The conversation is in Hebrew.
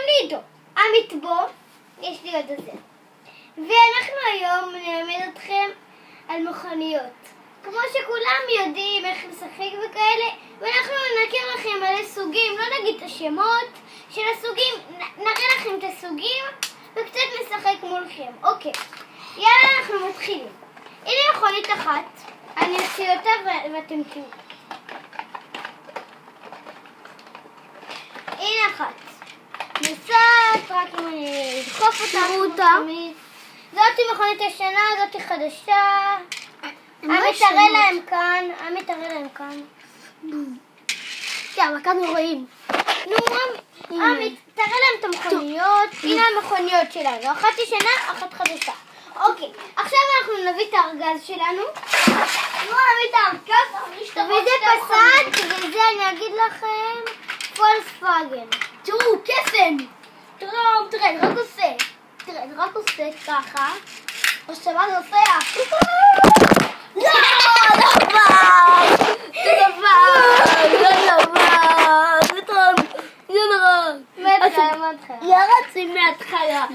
לי איתו. עמית בו, יש לי עוד זה. ואנחנו היום נלמד אתכם על מכוניות. כמו שכולם יודעים איך לשחק וכאלה, ואנחנו נכיר לכם מלא סוגים, לא נגיד את השמות של הסוגים, נראה לכם את הסוגים וקצת נשחק מולכם. אוקיי, יאללה, אנחנו מתחילים. הנה מכונית אחת, אני אוציא אותה ואתם תראו. הנה אחת. נוסעת, רק אם אני אדחוף אותה. זאתי מכונית ישנה, זאתי חדשה. עמית תראה להם כאן. אבל כאן רואים. נו, עמית, תראה להם את המכוניות. הנה המכוניות שלנו. אחת ישנה, אחת חדשה. אוקיי, עכשיו אנחנו נביא את הארגז שלנו. נביא את הארגז, וזה פסאט, וזה אני אגיד לכם פולקסווגן. תראו, קסם. תראה, זה רק עושה ככה. עכשיו אני עושה לא מההתחלה. ירדתי מההתחלה.